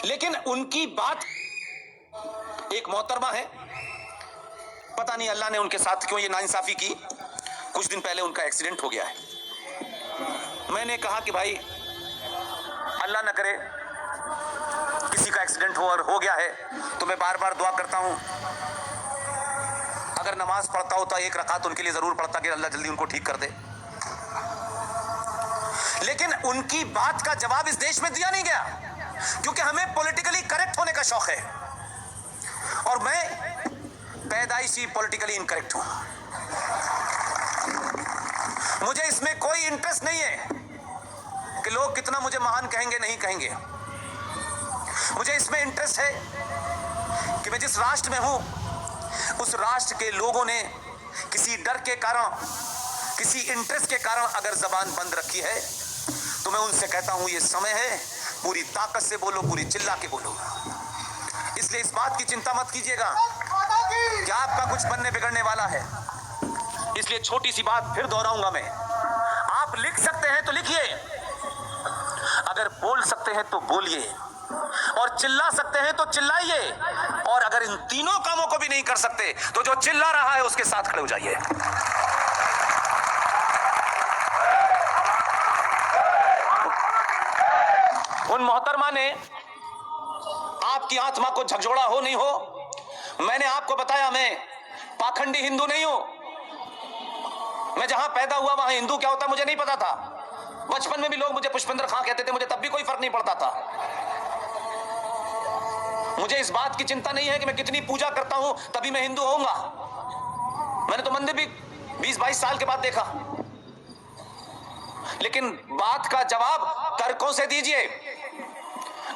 लेकिन उनकी बात, एक मोहतरमा है, पता नहीं अल्लाह ने उनके साथ क्यों ये नाइंसाफी की। कुछ दिन पहले उनका एक्सीडेंट हो गया है। मैंने कहा कि भाई अल्लाह न करे किसी का एक्सीडेंट हो और हो गया है, तो मैं बार बार दुआ करता हूं। अगर नमाज पढ़ता होता एक रकात उनके लिए जरूर पढ़ता कि अल्लाह जल्दी उनको ठीक कर दे। लेकिन उनकी बात का जवाब इस देश में दिया नहीं गया, क्योंकि हमें पॉलिटिकली करेक्ट होने का शौक है और मैं पैदाइशी पॉलिटिकली इनकरेक्ट हूं। मुझे इसमें कोई इंटरेस्ट नहीं है कि लोग कितना मुझे महान कहेंगे नहीं कहेंगे। मुझे इसमें इंटरेस्ट है कि मैं जिस राष्ट्र में हूं उस राष्ट्र के लोगों ने किसी डर के कारण, किसी इंटरेस्ट के कारण अगर जबान बंद रखी है, तो मैं उनसे कहता हूं ये समय है, पूरी ताकत से बोलो, पूरी चिल्ला के बोलो। इसलिए इस बात की चिंता मत कीजिएगा कि आपका कुछ बनने बिगड़ने वाला है। इसलिए छोटी सी बात फिर दोहराऊंगा मैं, आप लिख सकते हैं तो लिखिए, अगर बोल सकते हैं तो बोलिए, और चिल्ला सकते हैं तो चिल्लाइए, और अगर इन तीनों कामों को भी नहीं कर सकते तो जो चिल्ला रहा है उसके साथ खड़े हो जाइए। उन मोहतरमा ने आपकी आत्मा को झकझोड़ा हो नहीं हो, मैंने आपको बताया मैं पाखंडी हिंदू नहीं हूं। मैं जहां पैदा हुआ वहां हिंदू क्या होता मुझे नहीं पता था। बचपन में भी लोग मुझे पुष्पेंद्र खां कहते थे, मुझे तब भी कोई फर्क नहीं पड़ता था। मुझे इस बात की चिंता नहीं है कि मैं कितनी पूजा करता हूं तभी मैं हिंदू होऊंगा। मैंने तो मंदिर भी 20-22 साल के बाद देखा। लेकिन बात का जवाब तर्कों से दीजिए।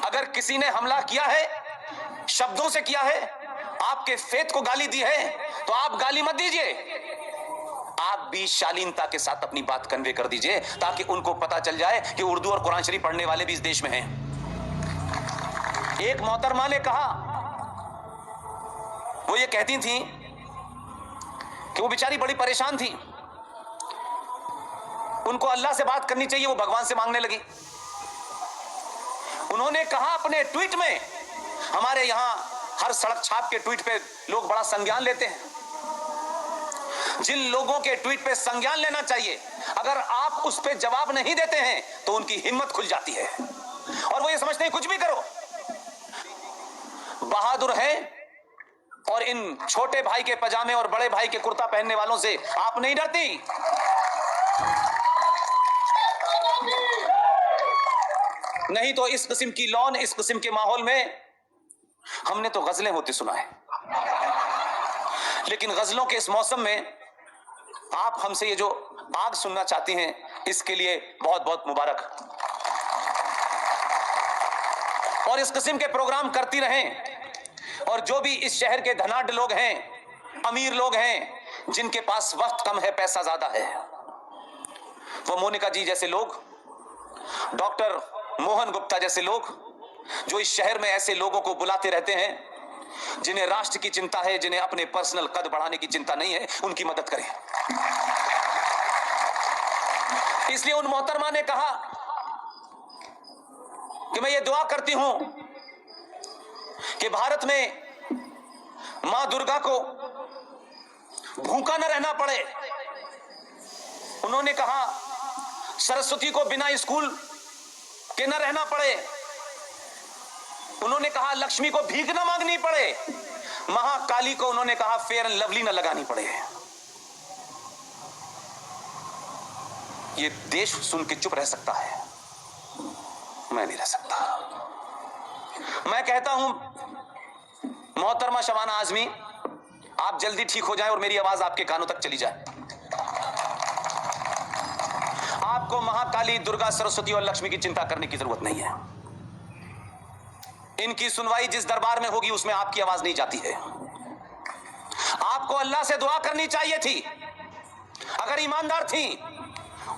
अगर किसी ने हमला किया है, शब्दों से किया है, आपके फेथ को गाली दी है, तो आप गाली मत दीजिए, आप भी शालीनता के साथ अपनी बात कन्वे कर दीजिए, ताकि उनको पता चल जाए कि उर्दू और कुरान शरीफ पढ़ने वाले भी इस देश में हैं। एक मोहतरमा ने कहा, वो ये कहती थी कि वो बेचारी बड़ी परेशान थी, उनको अल्लाह से बात करनी चाहिए, वो भगवान से मांगने लगी। उन्होंने कहा अपने ट्वीट में, हमारे यहां हर सड़क छाप के ट्वीट पे लोग बड़ा संज्ञान लेते हैं, जिन लोगों के ट्वीट पे संज्ञान लेना चाहिए, अगर आप उस पे जवाब नहीं देते हैं तो उनकी हिम्मत खुल जाती है और वो ये समझते हैं कुछ भी करो। बहादुर हैं, और इन छोटे भाई के पजामे और बड़े भाई के कुर्ता पहनने वालों से आप नहीं डरती। नहीं तो इस किस्म की लॉन, इस किस्म के माहौल में हमने तो गजलें होते सुना है, लेकिन गजलों के इस मौसम में आप हमसे ये जो आग सुनना चाहती हैं, इसके लिए बहुत बहुत मुबारक। और इस किस्म के प्रोग्राम करती रहें, और जो भी इस शहर के धनाढ्य लोग हैं, अमीर लोग हैं, जिनके पास वक्त कम है, पैसा ज्यादा है, वो मोनिका जी जैसे लोग, डॉक्टर मोहन गुप्ता जैसे लोग, जो इस शहर में ऐसे लोगों को बुलाते रहते हैं जिन्हें राष्ट्र की चिंता है, जिन्हें अपने पर्सनल कद बढ़ाने की चिंता नहीं है, उनकी मदद करें। इसलिए उन मोहतरमा ने कहा कि मैं ये दुआ करती हूं कि भारत में मां दुर्गा को भूखा न रहना पड़े। उन्होंने कहा सरस्वती को बिना स्कूल के न रहना पड़े। उन्होंने कहा लक्ष्मी को भीख न मांगनी पड़े। महाकाली को उन्होंने कहा फेयर एंड लवली न लगानी पड़े। ये देश सुन के चुप रह सकता है, मैं नहीं रह सकता। मैं कहता हूं मोहतरमा शबाना आजमी, आप जल्दी ठीक हो जाएं और मेरी आवाज आपके कानों तक चली जाए। आपको महाकाली, दुर्गा, सरस्वती और लक्ष्मी की चिंता करने की जरूरत नहीं है। इनकी सुनवाई जिस दरबार में होगी उसमें आपकी आवाज नहीं जाती है। आपको अल्लाह से दुआ करनी चाहिए थी। अगर ईमानदार थी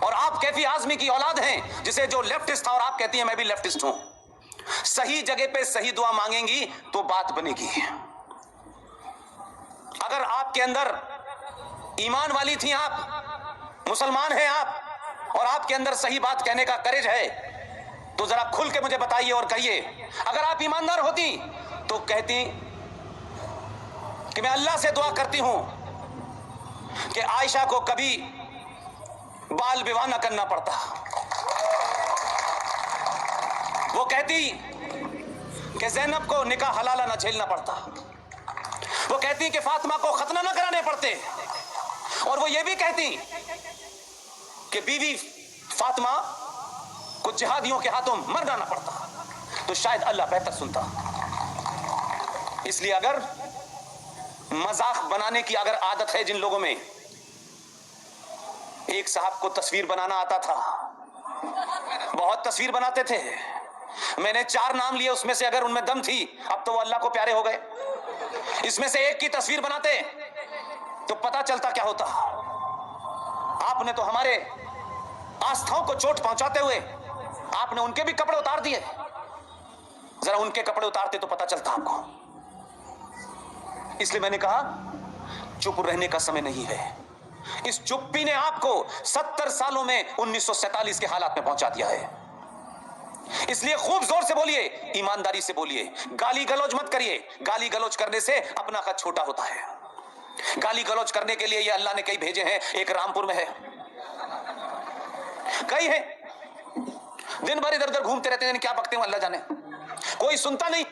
और आप कैफी आजमी की औलाद हैं, जिसे जो लेफ्टिस्ट था और आप कहती हैं मैं भी लेफ्टिस्ट हूं, सही जगह पे सही दुआ मांगेंगी तो बात बनेगी। अगर आपके अंदर ईमान वाली थी, आप मुसलमान हैं आप, और आपके अंदर सही बात कहने का करेज है, तो जरा खुल के मुझे बताइए और कहिए, अगर आप ईमानदार होती तो कहती कि मैं अल्लाह से दुआ करती हूं कि आयशा को कभी बाल विवाह न करना पड़ता। वो कहती कि ज़ैनब को निकाह हलाला न झेलना पड़ता। वो कहती कि फातिमा को खतना न कराने पड़ते। और वो ये भी कहती कि बीवी फातिमा को जिहादियों के हाथों मर जाना पड़ता। तो शायद अल्लाह बेहतर सुनता। इसलिए अगर मजाक बनाने की अगर आदत है जिन लोगों में, एक साहब को तस्वीर बनाना आता था, बहुत तस्वीर बनाते थे। मैंने 4 नाम लिए, उसमें से अगर उनमें दम थी, अब तो वो अल्लाह को प्यारे हो गए। इसमें से एक की तस्वीर बनाते तो पता चलता क्या होता। आपने तो हमारे आस्थाओं को चोट पहुंचाते हुए आपने उनके भी कपड़े उतार दिए। जरा उनके कपड़े उतारते तो पता चलता आपको। इसलिए मैंने कहा चुप रहने का समय नहीं है। इस चुप्पी ने आपको 70 सालों में 1947 के हालात में पहुंचा दिया है। इसलिए खूब जोर से बोलिए, ईमानदारी से बोलिए, गाली गलौज मत करिए। गाली गलौज करने से अपना कद छोटा होता है। गाली गलौज करने के लिए ये अल्लाह ने कई भेजे हैं। एक रामपुर में है, कई है, दिन भर इधर उधर घूमते रहते हैं, क्या बकते हैं अल्लाह जाने, कोई सुनता नहीं।